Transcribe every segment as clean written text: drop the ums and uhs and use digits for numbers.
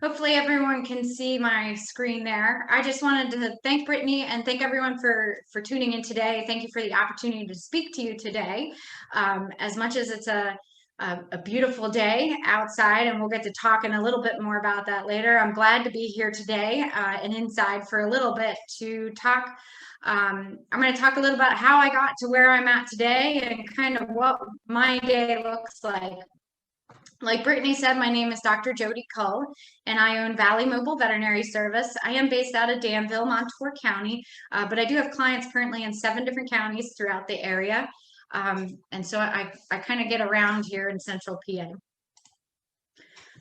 Hopefully everyone can see my screen there. I just wanted to thank Brittany and thank everyone for tuning in today. Thank you for the opportunity to speak to you today. As much as it's a beautiful day outside, and we'll get to talking a little bit more about that later. I'm glad to be here today and inside for a little bit to talk. I'm going to talk a little about how I got to where I'm at today and kind of what my day looks like. Like Brittany said, my name is Dr. Jody Kull, and I own Valley Mobile Veterinary Service. I am based out of Danville, Montour County, but I do have clients currently in 7 different counties throughout the area. And so I kind of get around here in central PA.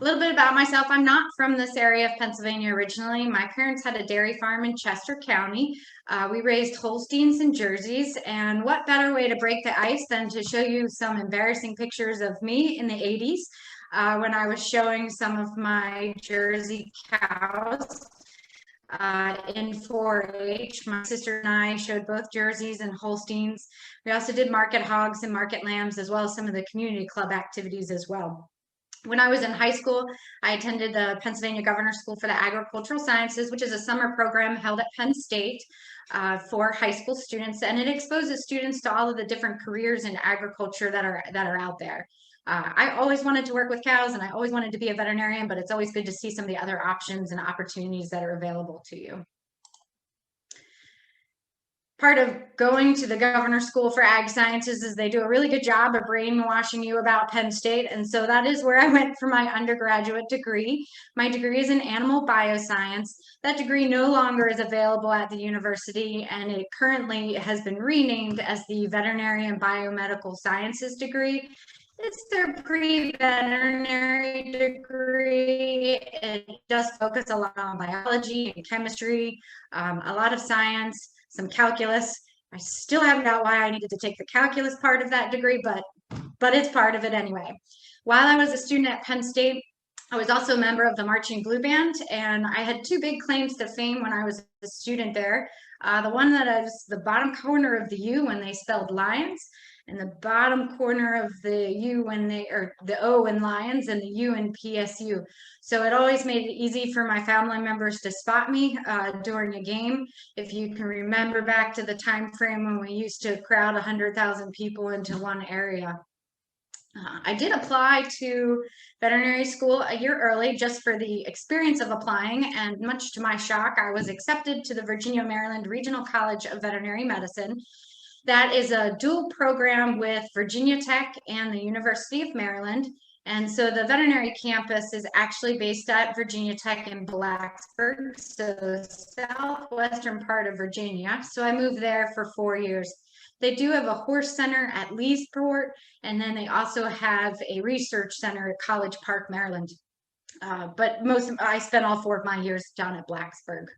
A little bit about myself. I'm not from this area of Pennsylvania originally. My parents had a dairy farm in Chester County. We raised Holsteins and Jerseys, and what better way to break the ice than to show you some embarrassing pictures of me in the 80s when I was showing some of my Jersey cows in 4-H. My sister and I showed both Jerseys and Holsteins. We also did market hogs and market lambs, as well as some of the community club activities as well. When I was in high school, I attended the Pennsylvania Governor School for the Agricultural Sciences, which is a summer program held at Penn State for high school students, and it exposes students to all of the different careers in agriculture that are out there. I always wanted to work with cows, and I always wanted to be a veterinarian, but it's always good to see some of the other options and opportunities that are available to you. Part of going to the Governor School for Ag Sciences is they do a really good job of brainwashing you about Penn State. And so that is where I went for my undergraduate degree. My degree is in animal bioscience. That degree no longer is available at the university, and it currently has been renamed as the Veterinary and Biomedical Sciences degree. It's their pre-veterinary degree. It does focus a lot on biology and chemistry, a lot of science, some calculus. I still haven't got why I needed to take the calculus part of that degree, but it's part of it anyway. While I was a student at Penn State, I was also a member of the Marching Blue Band, and I had 2 big claims to fame when I was a student there. The one that is the bottom corner of the U when they spelled lions, and the bottom corner of the U when they, or the O in lions and the U in PSU. So it always made it easy for my family members to spot me during a game. If you can remember back to the time frame when we used to crowd 100,000 people into one area. I did apply to veterinary school a year early just for the experience of applying, and much to my shock, I was accepted to the Virginia, Maryland Regional College of Veterinary Medicine. That is a dual program with Virginia Tech and the University of Maryland. And so the veterinary campus is actually based at Virginia Tech in Blacksburg, so southwestern part of Virginia. So I moved there for 4 years. They do have a horse center at Leesport, and then they also have a research center at College Park, Maryland. But I spent all 4 of my years down at Blacksburg.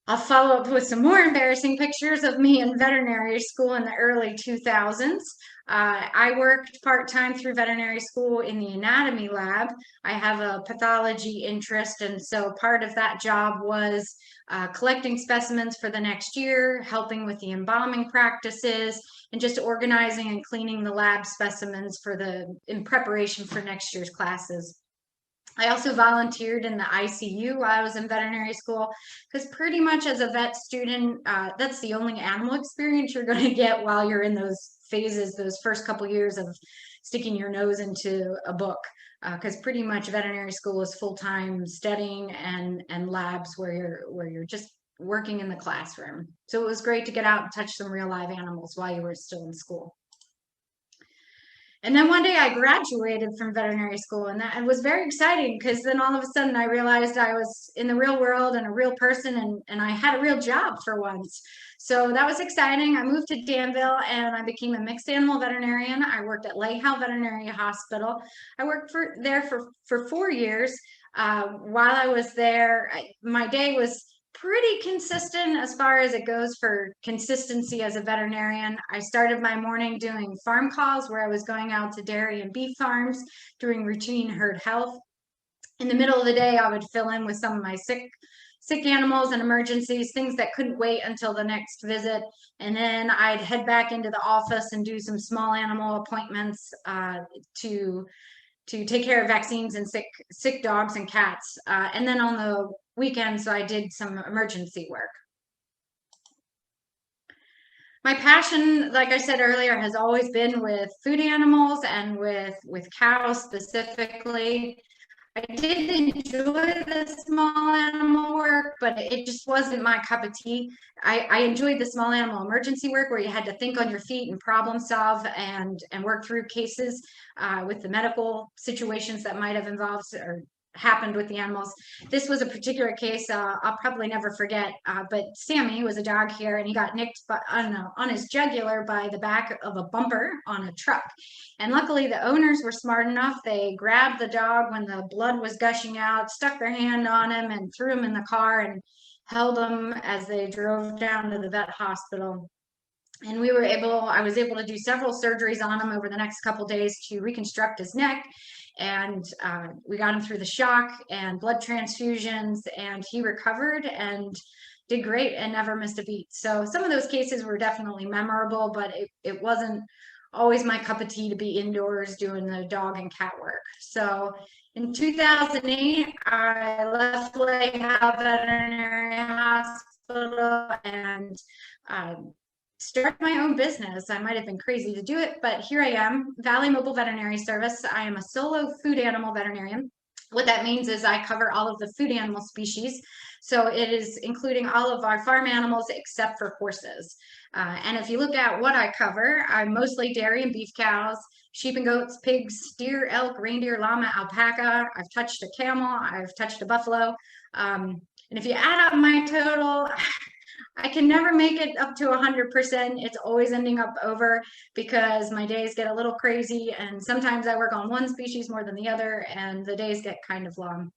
I'll follow up with some more embarrassing pictures of me in veterinary school in the early 2000s. I worked part-time through veterinary school in the anatomy lab. I have a pathology interest, and so part of that job was collecting specimens for the next year, helping with the embalming practices, and just organizing and cleaning the lab specimens in preparation for next year's classes. I also volunteered in the ICU while I was in veterinary school, because pretty much as a vet student, that's the only animal experience you're going to get while you're in those phases, those first couple years of sticking your nose into a book, because pretty much veterinary school is full-time studying and labs where you're just working in the classroom. So it was great to get out and touch some real live animals while you were still in school. And then one day I graduated from veterinary school, and that was very exciting, because then all of a sudden I realized I was in the real world and a real person, and I had a real job for once. So that was exciting. I moved to Danville and I became a mixed animal veterinarian. I worked at Lehigh Veterinary Hospital. I worked there for 4 years. While I was there, my day was pretty consistent as far as it goes for consistency as a veterinarian. I started my morning doing farm calls where I was going out to dairy and beef farms doing routine herd health. In the middle of the day, I would fill in with some of my sick animals and emergencies, things that couldn't wait until the next visit. And then I'd head back into the office and do some small animal appointments to to take care of vaccines and sick dogs and cats. And then on the weekends, I did some emergency work. My passion, like I said earlier, has always been with food animals and with cows specifically. I did enjoy the small animal work, but it just wasn't my cup of tea. I enjoyed the small animal emergency work where you had to think on your feet and problem solve and work through cases with the medical situations that might have involved or happened with the animals. This was a particular case I'll probably never forget, but Sammy was a dog here and he got nicked on his jugular by the back of a bumper on a truck. And luckily the owners were smart enough. They grabbed the dog when the blood was gushing out, stuck their hand on him and threw him in the car and held him as they drove down to the vet hospital. And I was able to do several surgeries on him over the next couple days to reconstruct his neck. And we got him through the shock and blood transfusions, and he recovered and did great and never missed a beat. So some of those cases were definitely memorable, but it wasn't always my cup of tea to be indoors doing the dog and cat work. So in 2008, I left Lake Howe Veterinary Hospital and start my own business. I might have been crazy to do it, but here I am, Valley Mobile Veterinary Service. I am a solo food animal veterinarian. What that means is I cover all of the food animal species. So it is including all of our farm animals except for horses. And if you look at what I cover, I'm mostly dairy and beef cows, sheep and goats, pigs, deer, elk, reindeer, llama, alpaca. I've touched a camel, I've touched a buffalo. And if you add up my total, I can never make it up to 100%. It's always ending up over because my days get a little crazy and sometimes I work on one species more than the other and the days get kind of long.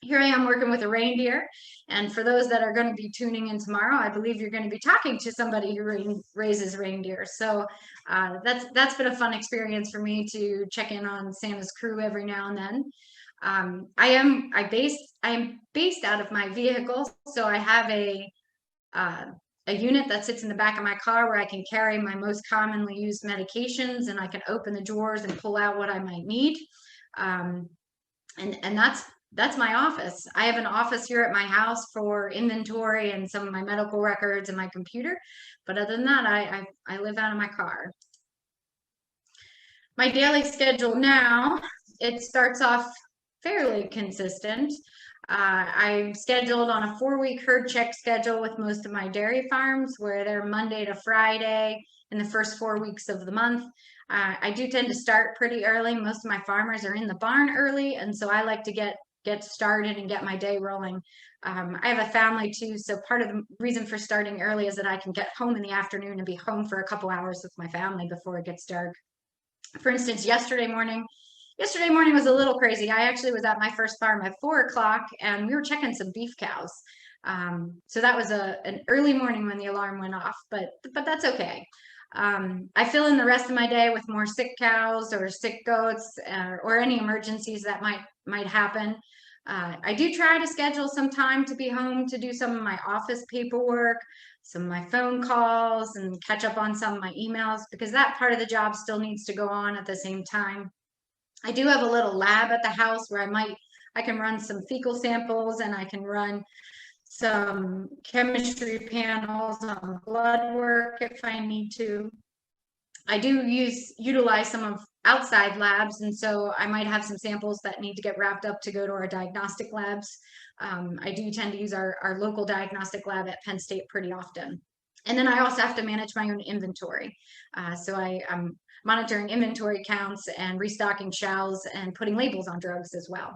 Here I am working with a reindeer, and for those that are going to be tuning in tomorrow, I believe you're going to be talking to somebody who raises reindeer. So that's been a fun experience for me to check in on Santa's crew every now and then. I am based out of my vehicle, so I have a unit that sits in the back of my car where I can carry my most commonly used medications, and I can open the drawers and pull out what I might need. And that's my office. I have an office here at my house for inventory and some of my medical records and my computer. But other than that, I live out of my car. My daily schedule now, it starts off fairly consistent. I'm scheduled on a 4-week herd check schedule with most of my dairy farms where they're Monday to Friday in the first 4 weeks of the month. I do tend to start pretty early. Most of my farmers are in the barn early, and so I like to get started and get my day rolling. I have a family too, so part of the reason for starting early is that I can get home in the afternoon and be home for a couple hours with my family before it gets dark. For instance, yesterday morning was a little crazy. I actually was at my first farm at 4 o'clock and we were checking some beef cows. So that was an early morning when the alarm went off, but that's okay. I fill in the rest of my day with more sick cows or sick goats or any emergencies that might happen. I do try to schedule some time to be home to do some of my office paperwork, some of my phone calls, and catch up on some of my emails because that part of the job still needs to go on at the same time. I do have a little lab at the house where I can run some fecal samples and I can run some chemistry panels on blood work if I need to. I do utilize some of outside labs, and so I might have some samples that need to get wrapped up to go to our diagnostic labs. I do tend to use our local diagnostic lab at Penn State pretty often. And then I also have to manage my own inventory. So I'm monitoring inventory counts and restocking shelves and putting labels on drugs as well.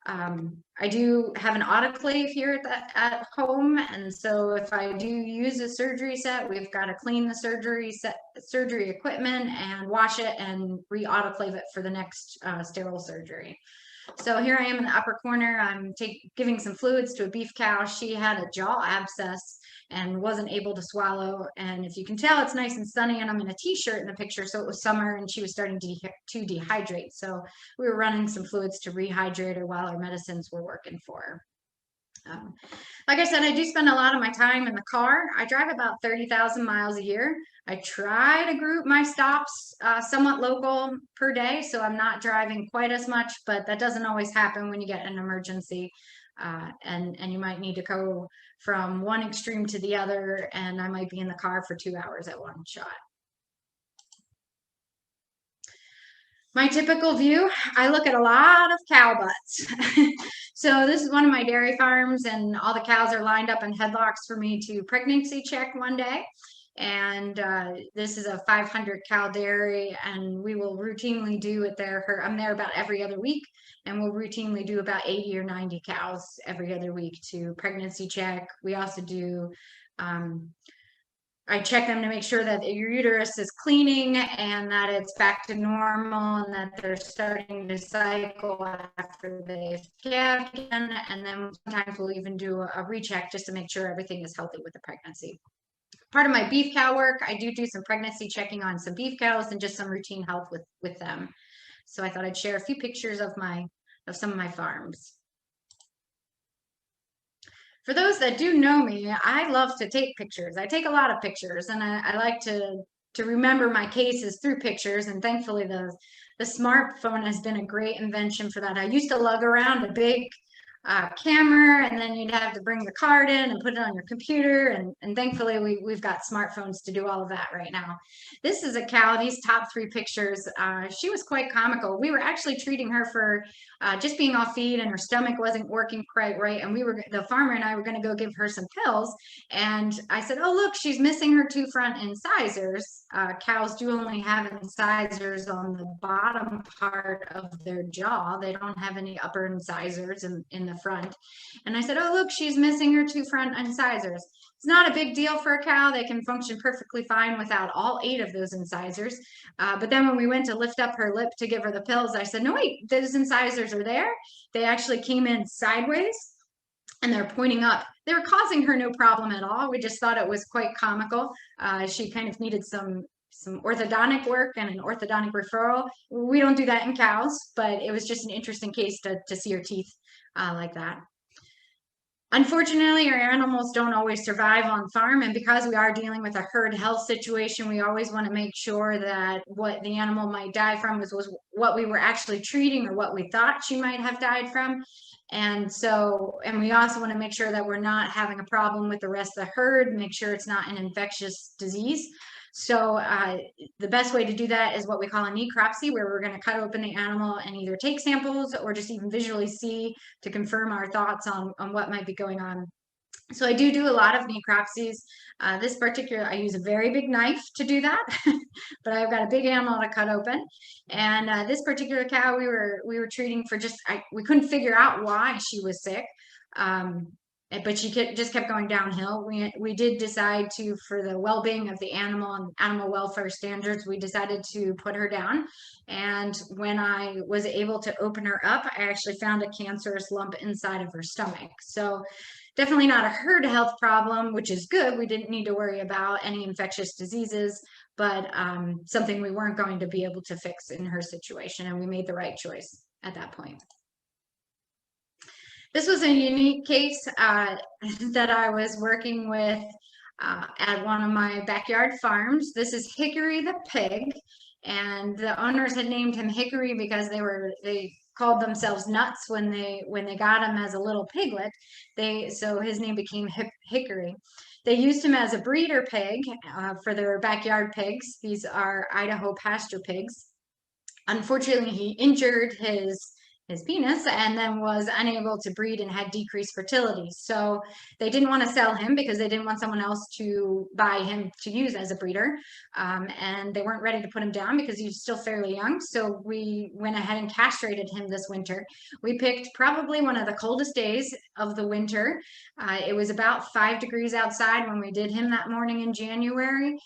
I do have an autoclave here at home, and so if I do use a surgery set, we've got to clean the surgery equipment and wash it and re-autoclave it for the next sterile surgery. So here I am in the upper corner. I'm giving some fluids to a beef cow. She had a jaw abscess and wasn't able to swallow. And if you can tell, it's nice and sunny, and I'm in a t-shirt in the picture. So it was summer and she was starting to dehydrate. So we were running some fluids to rehydrate her while our medicines were working for her. Um, like I said, I do spend a lot of my time in the car. I drive about 30,000 miles a year. I try to group my stops somewhat local per day, so I'm not driving quite as much, but that doesn't always happen when you get an emergency. And you might need to go from one extreme to the other, and I might be in the car for 2 hours at one shot. My typical view, I look at a lot of cow butts. So this is one of my dairy farms, and all the cows are lined up in headlocks for me to pregnancy check one day. And this is a 500 cow dairy, and we will routinely do it there. I'm there about every other week, and we'll routinely do about 80 or 90 cows every other week to pregnancy check. We also do I check them to make sure that your uterus is cleaning and that it's back to normal and that they're starting to cycle after they've calved again. And then sometimes we'll even do a recheck just to make sure everything is healthy with the pregnancy. Part of my beef cow work, I do some pregnancy checking on some beef cows and just some routine health with them. So I thought I'd share a few pictures of some of my farms. For those that do know me, I love to take pictures. I take a lot of pictures, and I like to remember my cases through pictures. And thankfully, the smartphone has been a great invention for that. I used to lug around a big camera, and then you'd have to bring the card in and put it on your computer. And thankfully, we've got smartphones to do all of that right now. This is a cow. These top three pictures, she was quite comical. We were actually treating her for just being off feed, and her stomach wasn't working quite right. And the farmer and I were going to go give her some pills. And I said, oh, look, she's missing her two front incisors. Cows do only have incisors on the bottom part of their jaw. They don't have any upper incisors in the front. And I said, oh, look, she's missing her two front incisors. It's not a big deal for a cow. They can function perfectly fine without all 8 of those incisors. But then when we went to lift up her lip to give her the pills, I said, no, wait, those incisors are there. They actually came in sideways and they're pointing up. They were causing her no problem at all. We just thought it was quite comical. She kind of needed some orthodontic work and an orthodontic referral. We don't do that in cows, but it was just an interesting case to see her teeth like that. Unfortunately, our animals don't always survive on farm, and because we are dealing with a herd health situation, we always want to make sure that what the animal might die from was what we were actually treating or what we thought she might have died from. And we also want to make sure that we're not having a problem with the rest of the herd, make sure it's not an infectious disease. So the best way to do that is what we call a necropsy, where we're going to cut open the animal and either take samples or just even visually see to confirm our thoughts on what might be going on. So I do a lot of necropsies. This particular, I use a very big knife to do that, but I've got a big animal to cut open. And this particular cow, we were treating for we couldn't figure out why she was sick. But she just kept going downhill. We did decide to, for the well-being of the animal and animal welfare standards, we decided to put her down. And when I was able to open her up, I actually found a cancerous lump inside of her stomach. So definitely not a herd health problem, which is good. We didn't need to worry about any infectious diseases, but something we weren't going to be able to fix in her situation. And we made the right choice at that point. This was a unique case that I was working with at one of my backyard farms. This is Hickory the pig, and the owners had named him Hickory because they called themselves nuts when they got him as a little piglet. So his name became Hickory. They used him as a breeder pig for their backyard pigs. These are Idaho pasture pigs. Unfortunately, he injured his penis and then was unable to breed and had decreased fertility. So they didn't want to sell him because they didn't want someone else to buy him to use as a breeder. And they weren't ready to put him down because he was still fairly young. So we went ahead and castrated him this winter. We picked probably one of the coldest days of the winter. It was about 5 degrees outside when we did him that morning in January.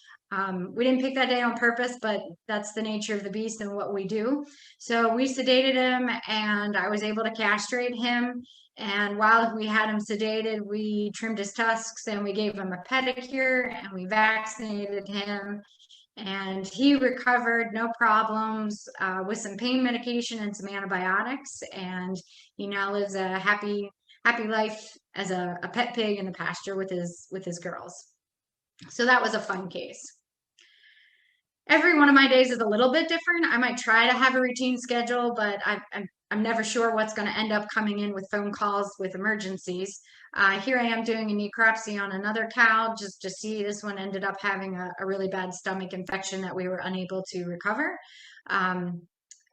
We didn't pick that day on purpose, but that's the nature of the beast and what we do. So we sedated him, and I was able to castrate him. And while we had him sedated, we trimmed his tusks and we gave him a pedicure and we vaccinated him. And he recovered, no problems, with some pain medication and some antibiotics. And he now lives a happy happy life as a pet pig in the pasture with his girls. So that was a fun case. Every one of my days is a little bit different. I might try to have a routine schedule, but I'm never sure what's going to end up coming in with phone calls with emergencies. Here I am doing a necropsy on another cow just to see. This one ended up having a really bad stomach infection that we were unable to recover.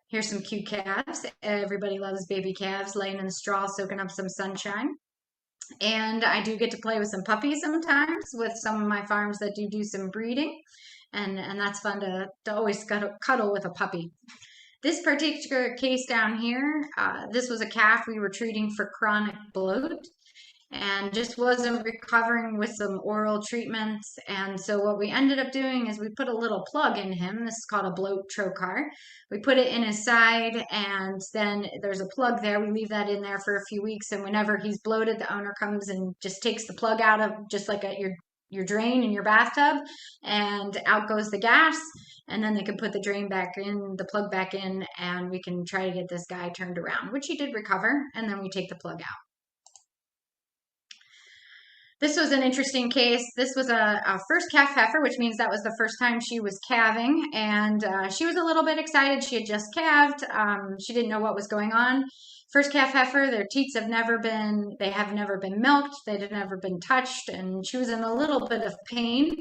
Here's some cute calves. Everybody loves baby calves laying in the straw, soaking up some sunshine. And I do get to play with some puppies sometimes with some of my farms that do some breeding. And that's fun to always cuddle with a puppy. This particular case down here, this was a calf we were treating for chronic bloat and just wasn't recovering with some oral treatments. And so what we ended up doing is we put a little plug in him. This is called a bloat trocar. We put it in his side, and then there's a plug there. We leave that in there for a few weeks, and whenever he's bloated, the owner comes and just takes the plug out of, just like your drain in your bathtub, and out goes the gas, and then they can put the drain back in, the plug back in, and we can try to get this guy turned around, which he did recover, and then we take the plug out. This was an interesting case. This was a first calf heifer, which means that was the first time she was calving, and she was a little bit excited. She had just calved. She didn't know what was going on. First calf heifer, their teats have never been milked. They'd never been touched, and she was in a little bit of pain,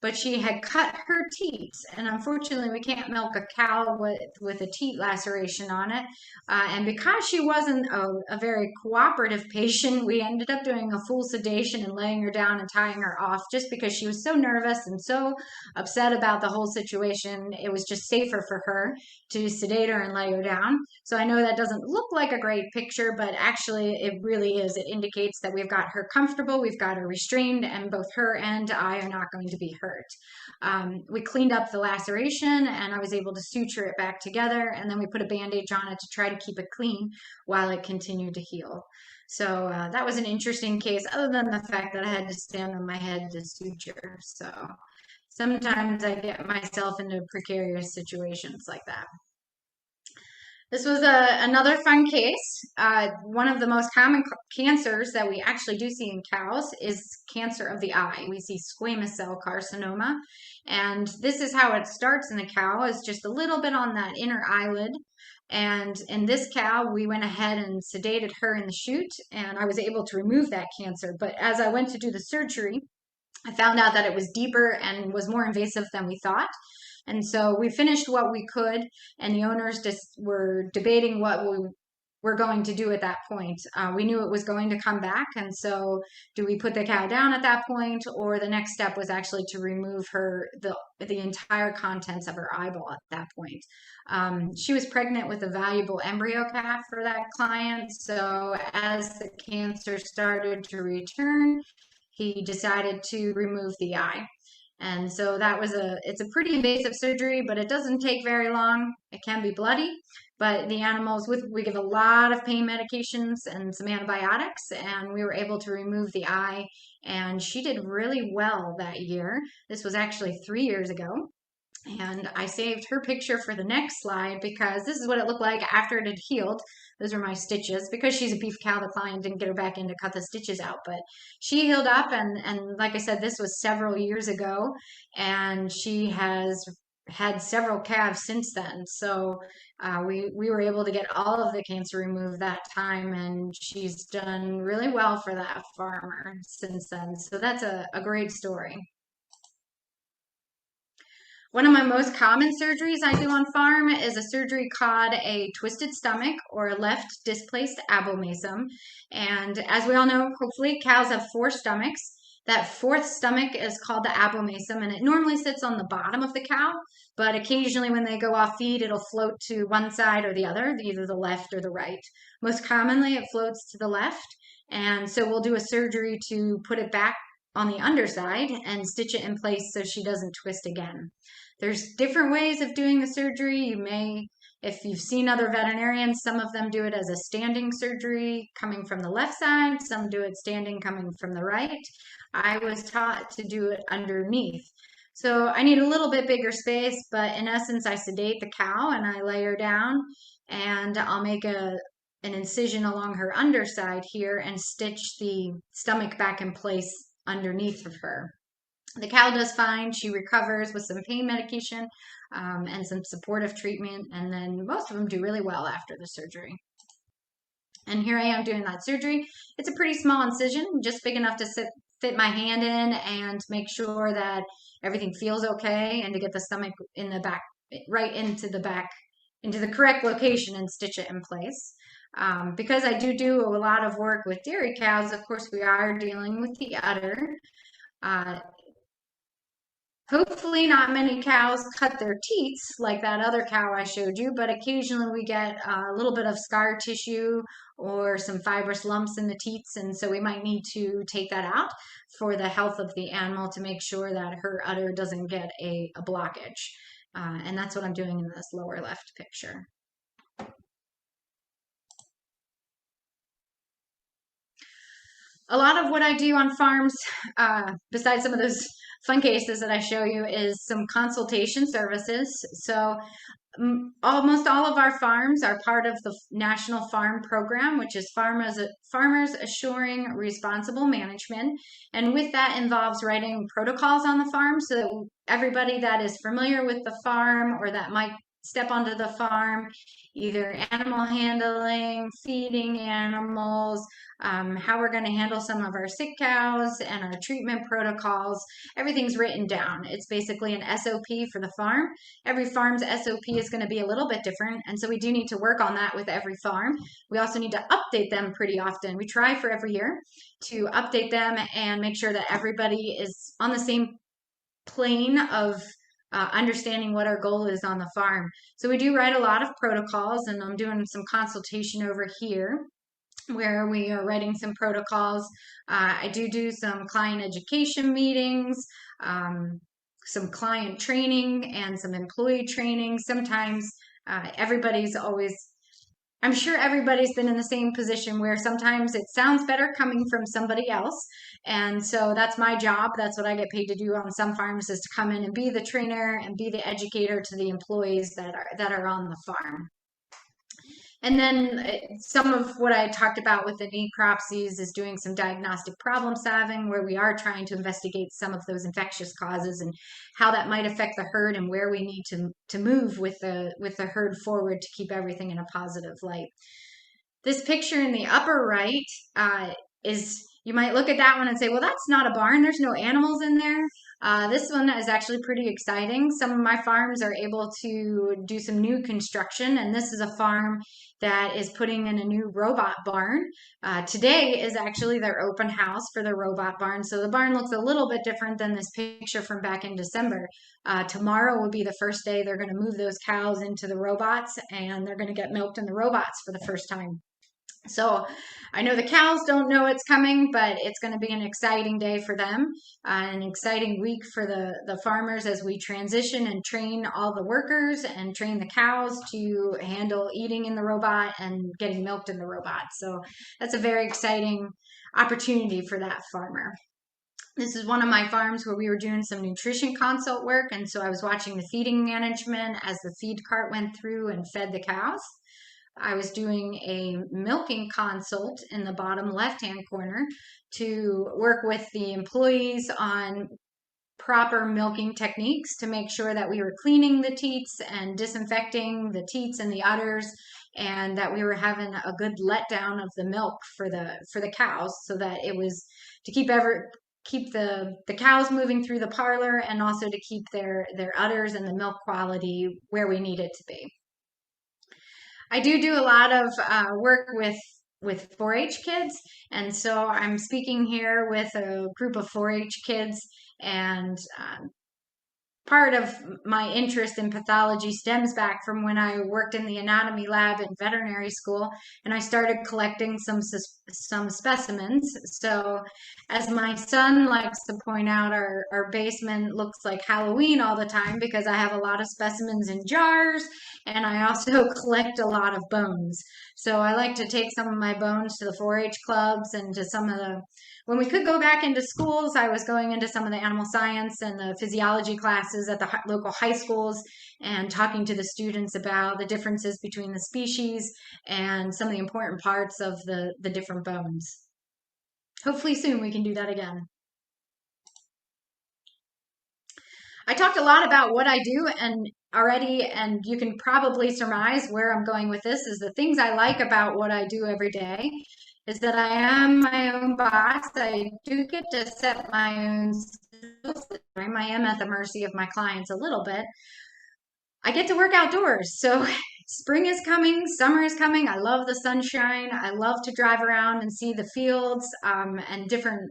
but she had cut her teats, and unfortunately we can't milk a cow with a teat laceration on it. And because she wasn't a very cooperative patient, we ended up doing a full sedation and laying her down and tying her off, just because she was so nervous and so upset about the whole situation. It was just safer for her to sedate her and lay her down. So I know that doesn't look like a great picture, but actually it really is. It indicates that we've got her comfortable, we've got her restrained, and both her and I are not going to be hurt. We cleaned up the laceration, and I was able to suture it back together, and then we put a bandage on it to try to keep it clean while it continued to heal. So that was an interesting case, other than the fact that I had to stand on my head to suture. So sometimes I get myself into precarious situations like that. This was another fun case. One of the most common cancers that we actually do see in cows is cancer of the eye. We see squamous cell carcinoma, and this is how it starts in the cow, is just a little bit on that inner eyelid. And in this cow, we went ahead and sedated her in the chute, and I was able to remove that cancer. But as I went to do the surgery, I found out that it was deeper and was more invasive than we thought. And so we finished what we could, and the owners just were debating what we were going to do at that point. We knew it was going to come back, and so do we put the cow down at that point, or the next step was actually to remove the entire contents of her eyeball at that point. She was pregnant with a valuable embryo calf for that client, so as the cancer started to return, he decided to remove the eye. And so it's a pretty invasive surgery, but it doesn't take very long. It can be bloody, but the animals, we give a lot of pain medications and some antibiotics, and we were able to remove the eye, and she did really well that year. This was actually 3 years ago. And I saved her picture for the next slide because this is what it looked like after it had healed. Those are my stitches. Because she's a beef cow, the client didn't get her back in to cut the stitches out. But she healed up, and like I said, this was several years ago. And she has had several calves since then. So we were able to get all of the cancer removed that time. And she's done really well for that farmer since then. So that's a great story. One of my most common surgeries I do on farm is a surgery called a twisted stomach or a left displaced abomasum. And as we all know, hopefully cows have 4 stomachs. That 4th stomach is called the abomasum, and it normally sits on the bottom of the cow, but occasionally when they go off feed, it'll float to one side or the other, either the left or the right. Most commonly, it floats to the left, and so we'll do a surgery to put it back on the underside and stitch it in place so she doesn't twist again. There's different ways of doing the surgery. You may, if you've seen other veterinarians, some of them do it as a standing surgery coming from the left side. Some do it standing coming from the right. I was taught to do it underneath. So I need a little bit bigger space, but in essence, I sedate the cow and I lay her down, and I'll make an an incision along her underside here and stitch the stomach back in place underneath of her. The cow does fine. She recovers with some pain medication and some supportive treatment, and then most of them do really well after the surgery. And here I am doing that surgery. It's a pretty small incision, just big enough to fit my hand in and make sure that everything feels okay, and to get the stomach in the back, right into the back, into the correct location, and stitch it in place. Because I do a lot of work with dairy cows, of course, we are dealing with the udder. Hopefully not many cows cut their teats like that other cow I showed you, but occasionally we get a little bit of scar tissue or some fibrous lumps in the teats, and so we might need to take that out for the health of the animal to make sure that her udder doesn't get a blockage. And that's what I'm doing in this lower left picture. A lot of what I do on farms, besides some of those fun cases that I show you, is some consultation services. So almost all of our farms are part of the National Farm Program, which is Farmers Assuring Responsible Management. And with that involves writing protocols on the farm so that everybody that is familiar with the farm or that might step onto the farm, either animal handling, feeding animals, how we're going to handle some of our sick cows, and our treatment protocols. Everything's written down. It's basically an SOP for the farm. Every farm's SOP is going to be a little bit different, and so we do need to work on that with every farm. We also need to update them pretty often. We try for every year to update them and make sure that everybody is on the same plane of understanding what our goal is on the farm. So we do write a lot of protocols, and I'm doing some consultation over here where we are writing some protocols. I do some client education meetings, some client training, and some employee training. Sometimes I'm sure everybody's been in the same position where sometimes it sounds better coming from somebody else. And so that's my job. That's what I get paid to do on some farms, is to come in and be the trainer and be the educator to the employees that are on the farm. And then some of what I talked about with the necropsies is doing some diagnostic problem solving, where we are trying to investigate some of those infectious causes and how that might affect the herd, and where we need to move with the herd forward to keep everything in a positive light. This picture in the upper right is, you might look at that one and say, well, that's not a barn. There's no animals in there. This one is actually pretty exciting. Some of my farms are able to do some new construction, and this is a farm that is putting in a new robot barn. Today is actually their open house for the robot barn, so the barn looks a little bit different than this picture from back in December. Tomorrow will be the first day they're going to move those cows into the robots, and they're going to get milked in the robots for the first time. So I know the cows don't know it's coming, but it's going to be an exciting day for them, an exciting week for the farmers as we transition and train all the workers and train the cows to handle eating in the robot and getting milked in the robot. So that's a very exciting opportunity for that farmer. This is one of my farms where we were doing some nutrition consult work, and so I was watching the feeding management as the feed cart went through and fed the cows. I was doing a milking consult in the bottom left-hand corner to work with the employees on proper milking techniques to make sure that we were cleaning the teats and disinfecting the teats and the udders, and that we were having a good letdown of the milk for the cows, so that it was to keep the cows moving through the parlor, and also to keep their udders and the milk quality where we need it to be. I do a lot of work with 4-H kids, and so I'm speaking here with a group of 4-H kids, and part of my interest in pathology stems back from when I worked in the anatomy lab in veterinary school, and I started collecting some specimens. So as my son likes to point out, our basement looks like Halloween all the time because I have a lot of specimens in jars, and I also collect a lot of bones. So I like to take some of my bones to the 4-H clubs and to some of when we could go back into schools, I was going into some of the animal science and the physiology classes classes at the local high schools and talking to the students about the differences between the species and some of the important parts of the different bones. Hopefully soon we can do that again. I talked a lot about what I do and already, and you can probably surmise where I'm going with this is the things I like about what I do every day is that I am my own boss. I do get to set my own schedules. I am at the mercy of my clients a little bit. I get to work outdoors. So spring is coming, summer is coming. I love the sunshine. I love to drive around and see the fields and different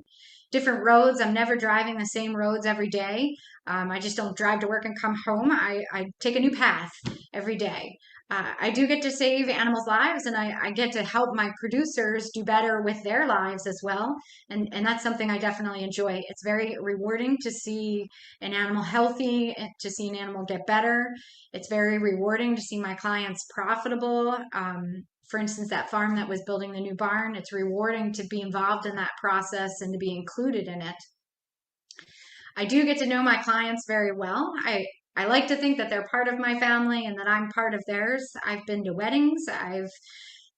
roads. I'm never driving the same roads every day. I just don't drive to work and come home. I take a new path every day. I do get to save animals' lives, and I get to help my producers do better with their lives as well. And that's something I definitely enjoy. It's very rewarding to see an animal healthy, to see an animal get better. It's very rewarding to see my clients profitable. For instance, that farm that was building the new barn, it's rewarding to be involved in that process and to be included in it. I do get to know my clients very well. I like to think that they're part of my family and that I'm part of theirs. I've been to weddings. I've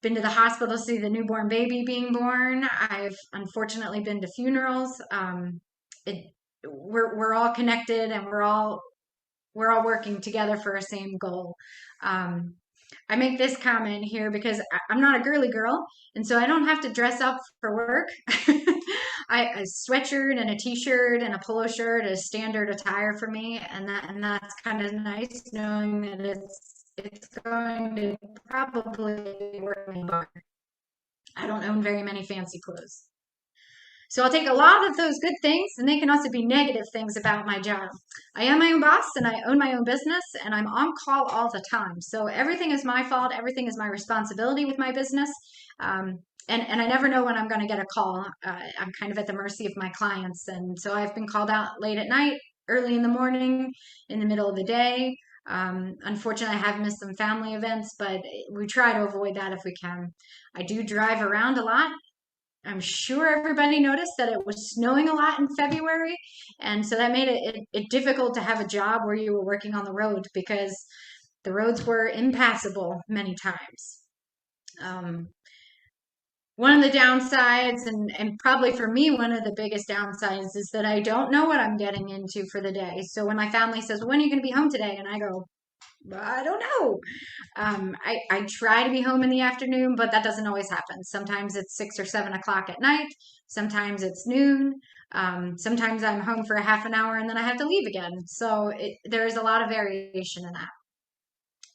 been to the hospital to see the newborn baby being born. I've unfortunately been to funerals. We're all connected and we're all working together for a same goal. I make this comment here because I'm not a girly girl, and so I don't have to dress up for work. A sweatshirt and a t-shirt and a polo shirt is standard attire for me, and that's kind of nice knowing that it's going to probably work me hard. I don't own very many fancy clothes. So I'll take a lot of those good things, and they can also be negative things about my job. I am my own boss, and I own my own business, and I'm on call all the time. So everything is my fault. Everything is my responsibility with my business. And I never know when I'm going to get a call. I'm kind of at the mercy of my clients. And so I've been called out late at night, early in the morning, in the middle of the day. Unfortunately, I have missed some family events, but we try to avoid that if we can. I do drive around a lot. I'm sure everybody noticed that it was snowing a lot in February. And so that made it difficult to have a job where you were working on the road because the roads were impassable many times. One of the downsides, and probably for me, one of the biggest downsides is that I don't know what I'm getting into for the day. So when my family says, when are you going to be home today? And I go, I don't know. I try to be home in the afternoon, but that doesn't always happen. Sometimes it's 6 or 7 o'clock at night. Sometimes it's noon. Sometimes I'm home for a half an hour and then I have to leave again. So there is a lot of variation in that.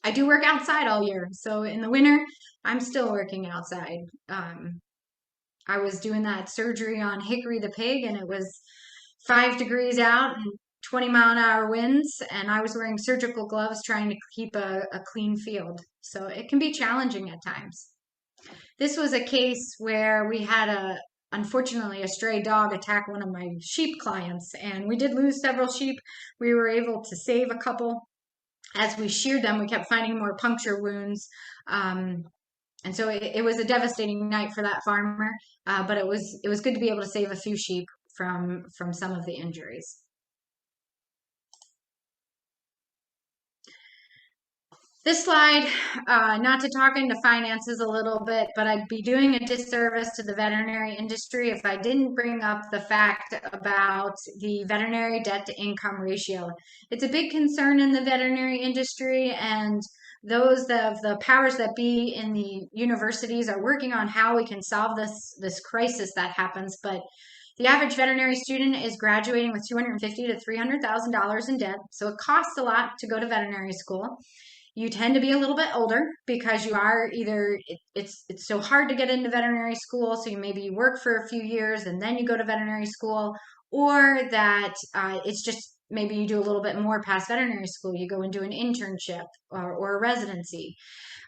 I do work outside all year. So in the winter, I'm still working outside. I was doing that surgery on Hickory the pig, and it was 5 degrees out and 20-mile-an-hour winds, and I was wearing surgical gloves trying to keep a clean field. So it can be challenging at times. This was a case where we had unfortunately, a stray dog attack one of my sheep clients, and we did lose several sheep. We were able to save a couple. As we sheared them, we kept finding more puncture wounds. And so it was a devastating night for that farmer, but it was good to be able to save a few sheep from some of the injuries. This slide, not to talk into finances a little bit, but I'd be doing a disservice to the veterinary industry if I didn't bring up the fact about the veterinary debt to income ratio. It's a big concern in the veterinary industry, and those of the powers that be in the universities are working on how we can solve this crisis that happens. But the average veterinary student is graduating with $250,000 to $300,000 in debt, so it costs a lot to go to veterinary school. You tend to be a little bit older because you are either it's so hard to get into veterinary school, so maybe you work for a few years and then you go to veterinary school, or that it's just maybe you do a little bit more past veterinary school. You go and do an internship or a residency.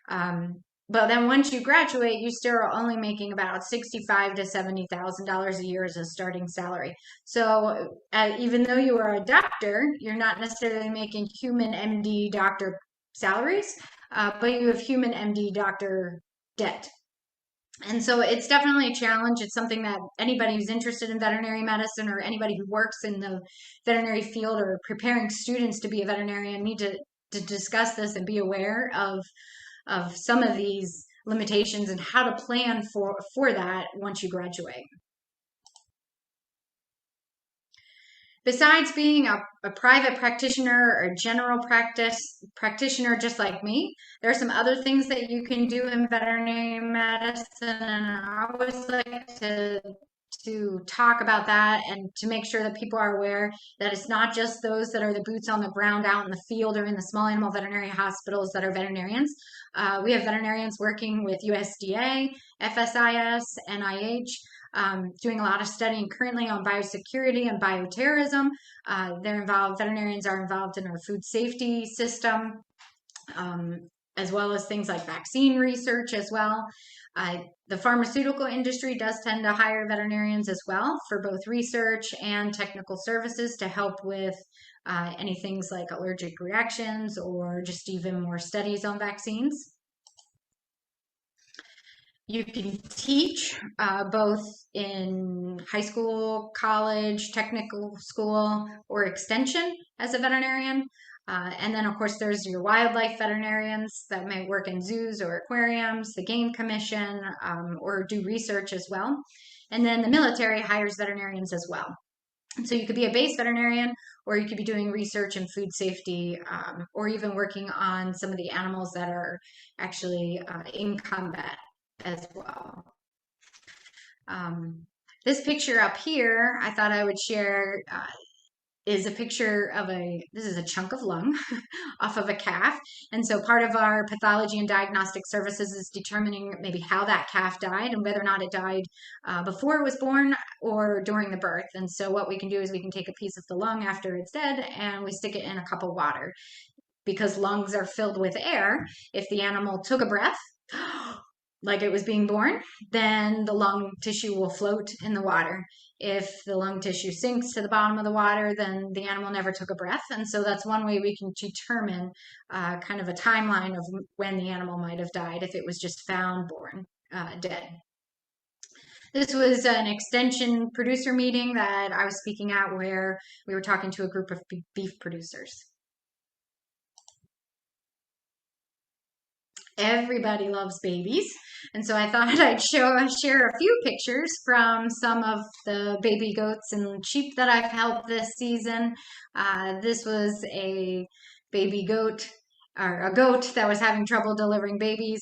But then once you graduate, you still are only making about $65,000 to $70,000 a year as a starting salary. So even though you are a doctor, you're not necessarily making human MD doctor salaries, but you have human MD doctor debt. And so it's definitely a challenge. It's something that anybody who's interested in veterinary medicine or anybody who works in the veterinary field or preparing students to be a veterinarian need to discuss this and be aware of some of these limitations and how to plan for that once you graduate. Besides being a private practitioner or a general practice practitioner just like me, there are some other things that you can do in veterinary medicine, and I always like to talk about that and to make sure that people are aware that it's not just those that are the boots on the ground out in the field or in the small animal veterinary hospitals that are veterinarians. We have veterinarians working with USDA, FSIS, NIH, doing a lot of studying currently on biosecurity and bioterrorism. Veterinarians are involved in our food safety system, as well as things like vaccine research as well. The pharmaceutical industry does tend to hire veterinarians as well for both research and technical services to help with any things like allergic reactions or just even more studies on vaccines. You can teach both in high school, college, technical school, or extension as a veterinarian. And then, of course, there's your wildlife veterinarians that may work in zoos or aquariums, the Game Commission, or do research as well. And then the military hires veterinarians as well. So you could be a base veterinarian, or you could be doing research in food safety, or even working on some of the animals that are actually in combat as well. This picture up here, I thought I would share, is a picture of this is a chunk of lung off of a calf. And so part of our pathology and diagnostic services is determining maybe how that calf died and whether or not it died before it was born or during the birth. And so what we can do is we can take a piece of the lung after it's dead and we stick it in a cup of water. Because lungs are filled with air, if the animal took a breath, like it was being born, then the lung tissue will float in the water. If the lung tissue sinks to the bottom of the water, then the animal never took a breath. And so that's one way we can determine kind of a timeline of when the animal might have died if it was just found born dead. This was an extension producer meeting that I was speaking at where we were talking to a group of beef producers. Everybody loves babies. And so I thought I'd share a few pictures from some of the baby goats and sheep that I've helped this season. This was a baby goat or a goat that was having trouble delivering babies.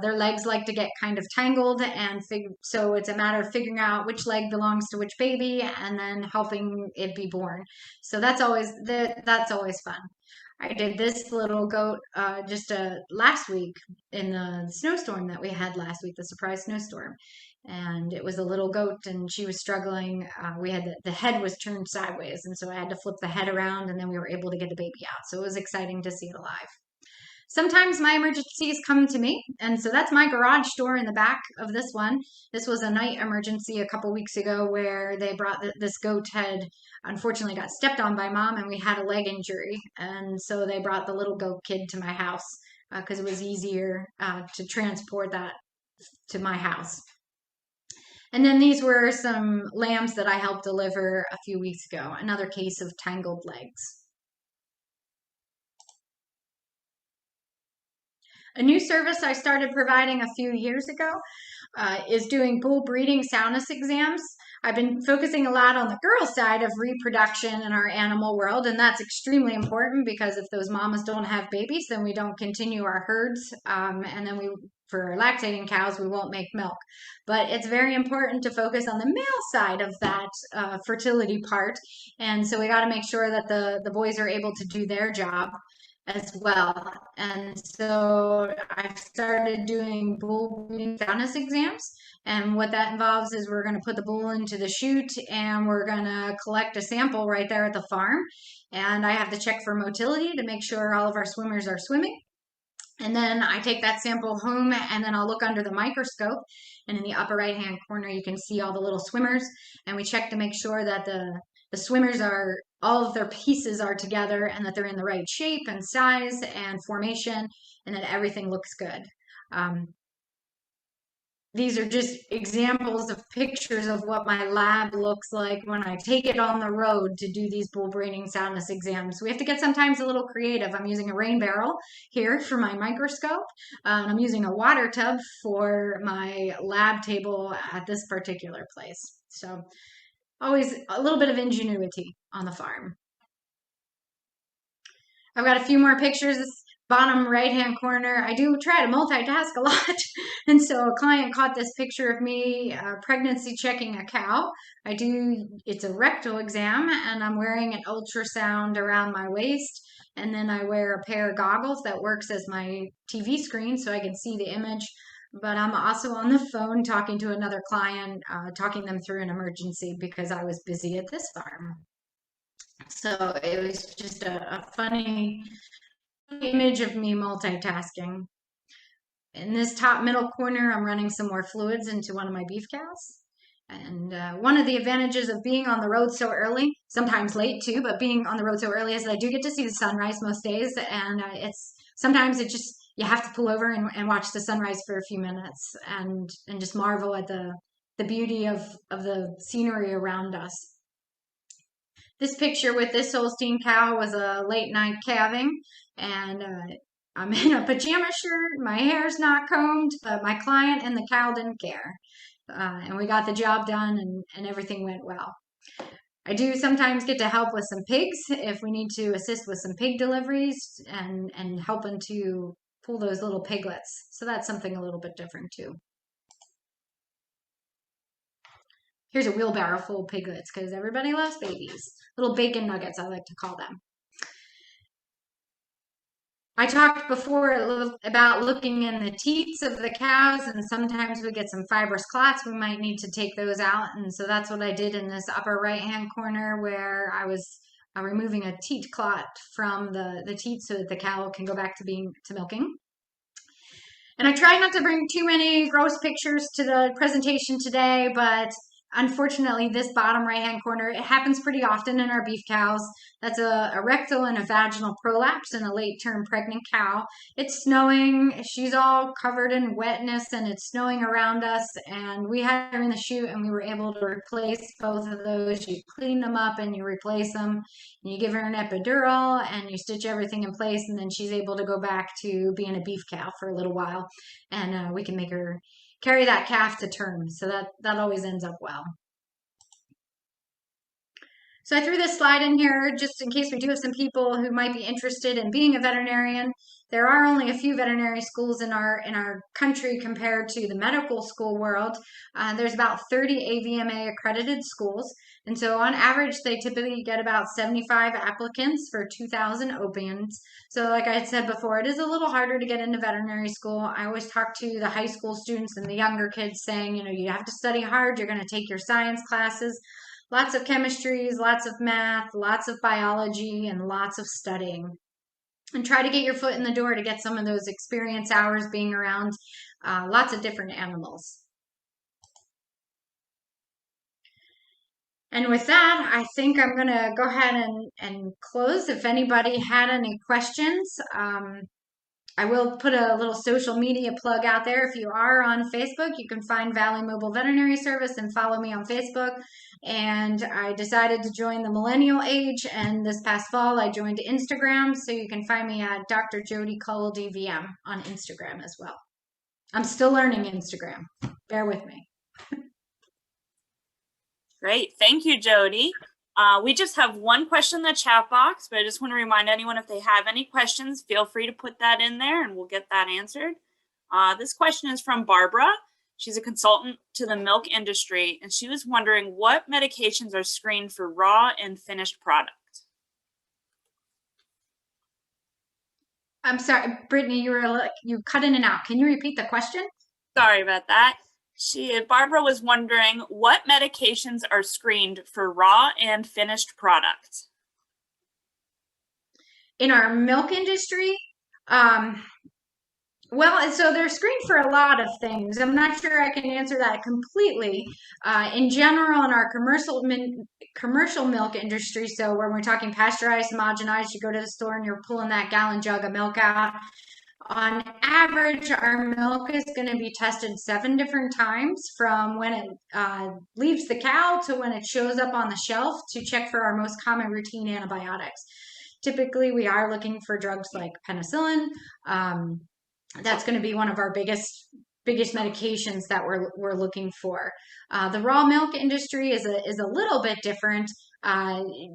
Their legs like to get kind of tangled, and so it's a matter of figuring out which leg belongs to which baby and then helping it be born. So that's always fun. I did this little goat just last week in the snowstorm that we had last week, the surprise snowstorm. And it was a little goat and she was struggling. We had the head was turned sideways. And so I had to flip the head around and then we were able to get the baby out. So it was exciting to see it alive. Sometimes my emergencies come to me, and so that's my garage door in the back of this one. This was a night emergency a couple weeks ago where they brought this goat had unfortunately got stepped on by mom, and we had a leg injury, and so they brought the little goat kid to my house because it was easier to transport that to my house. And then these were some lambs that I helped deliver a few weeks ago, another case of tangled legs. A new service I started providing a few years ago is doing bull breeding soundness exams. I've been focusing a lot on the girl side of reproduction in our animal world, and that's extremely important because if those mamas don't have babies, then we don't continue our herds, and then for lactating cows, we won't make milk. But it's very important to focus on the male side of that fertility part, and so we got to make sure that the boys are able to do their job as well. And so I started doing bull breeding soundness exams. And what that involves is we're going to put the bull into the chute and we're going to collect a sample right there at the farm. And I have to check for motility to make sure all of our swimmers are swimming. And then I take that sample home and then I'll look under the microscope. And in the upper right hand corner, you can see all the little swimmers. And we check to make sure that the swimmers are, all of their pieces are together and that they're in the right shape and size and formation and that everything looks good. these are just examples of pictures of what my lab looks like when I take it on the road to do these bull breeding soundness exams. We have to get sometimes a little creative. I'm using a rain barrel here for my microscope. I'm using a water tub for my lab table at this particular place. So always a little bit of ingenuity on the farm. I've got a few more pictures. This bottom right-hand corner, I do try to multitask a lot. And so a client caught this picture of me pregnancy checking a cow. It's a rectal exam, and I'm wearing an ultrasound around my waist. And then I wear a pair of goggles that works as my TV screen so I can see the image. But I'm also on the phone talking to another client, talking them through an emergency because I was busy at this farm. So it was just a funny image of me multitasking. In this top middle corner, I'm running some more fluids into one of my beef cows. And one of the advantages of being on the road so early, sometimes late too, but being on the road so early is that I do get to see the sunrise most days. And sometimes you have to pull over and watch the sunrise for a few minutes and just marvel at the beauty of the scenery around us. This picture with this Holstein cow was a late night calving, and I'm in a pajama shirt. My hair's not combed, but my client and the cow didn't care. And we got the job done, and everything went well. I do sometimes get to help with some pigs if we need to assist with some pig deliveries and helping to pull those little piglets. So that's something a little bit different too. Here's a wheelbarrow full of piglets because everybody loves babies. Little bacon nuggets, I like to call them. I talked before a little about looking in the teats of the cows, and sometimes we get some fibrous clots. We might need to take those out, and so that's what I did in this upper right-hand corner where I was removing a teat clot from the teat so that the cow can go back to milking. And I tried not to bring too many gross pictures to the presentation today, but unfortunately, this bottom right-hand corner, it happens pretty often in our beef cows. That's a rectal and a vaginal prolapse in a late-term pregnant cow. It's snowing. She's all covered in wetness, and it's snowing around us. And we had her in the chute, and we were able to replace both of those. You clean them up, and you replace them. And you give her an epidural, and you stitch everything in place, and then she's able to go back to being a beef cow for a little while. And we can make her carry that calf to term. So that always ends up well. So I threw this slide in here just in case we do have some people who might be interested in being a veterinarian. There are only a few veterinary schools in our country compared to the medical school world. There's about 30 AVMA accredited schools. And so on average, they typically get about 75 applicants for 2,000 openings. So like I had said before, it is a little harder to get into veterinary school. I always talk to the high school students and the younger kids saying, you have to study hard. You're going to take your science classes. Lots of chemistries, lots of math, lots of biology, and lots of studying. And try to get your foot in the door to get some of those experience hours being around lots of different animals. And with that, I think I'm going to go ahead and close. If anybody had any questions, I will put a little social media plug out there. If you are on Facebook, you can find Valley Mobile Veterinary Service and follow me on Facebook. And I decided to join the millennial age, and this past fall I joined Instagram, so you can find me at Dr. Jody Kull DVM on Instagram as well. I'm still learning Instagram. Bear with me. Great. Thank you, Jody. We just have one question in the chat box, but I just want to remind anyone if they have any questions, feel free to put that in there and we'll get that answered. This question is from Barbara. She's a consultant to the milk industry, and she was wondering what medications are screened for raw and finished product. I'm sorry, Brittany, you cut in and out. Can you repeat the question? Sorry about that. Barbara was wondering what medications are screened for raw and finished product. In our milk industry, well, so they're screened for a lot of things. I'm not sure I can answer that completely. In general, in our commercial milk industry, so when we're talking pasteurized, homogenized, you go to the store and you're pulling that gallon jug of milk out. On average, our milk is going to be tested 7 different times from when it leaves the cow to when it shows up on the shelf to check for our most common routine antibiotics. Typically, we are looking for drugs like penicillin. That's going to be one of our biggest medications that we're looking for. The raw milk industry is a little bit different,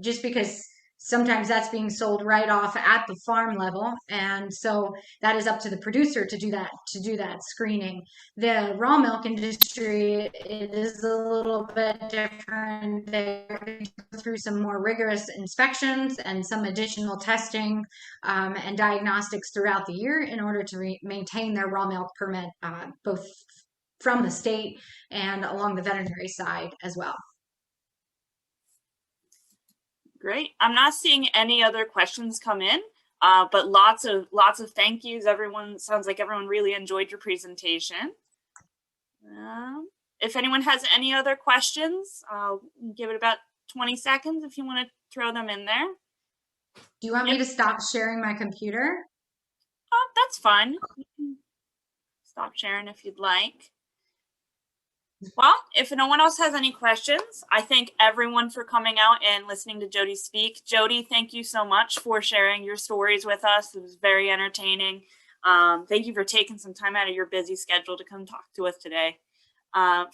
just because sometimes that's being sold right off at the farm level, and so that is up to the producer to do that screening. The raw milk industry, it is a little bit different. They go through some more rigorous inspections and some additional testing and diagnostics throughout the year in order to maintain their raw milk permit, both from the state and along the veterinary side as well. Great. I'm not seeing any other questions come in, but lots of thank yous. Everyone, sounds like everyone really enjoyed your presentation. If anyone has any other questions, I'll give it about 20 seconds if you want to throw them in there. Do you want me to stop sharing my computer? Oh, that's fine. You can stop sharing if you'd like. Well, if no one else has any questions, I thank everyone for coming out and listening to Jody speak. Jody, thank you so much for sharing your stories with us. It was very entertaining. Thank you for taking some time out of your busy schedule to come talk to us today.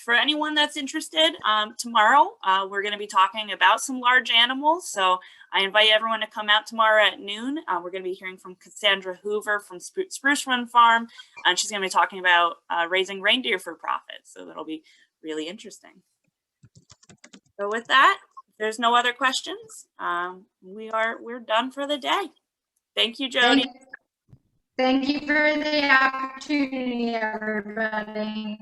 For anyone that's interested, tomorrow we're going to be talking about some large animals. So I invite everyone to come out tomorrow at noon. We're going to be hearing from Cassandra Hoover from Spruce Run Farm, and she's going to be talking about raising reindeer for profit. So that'll be really interesting. So with that, if there's no other questions, we're done for the day. Thank you, Jody. Thank you for the opportunity, everybody.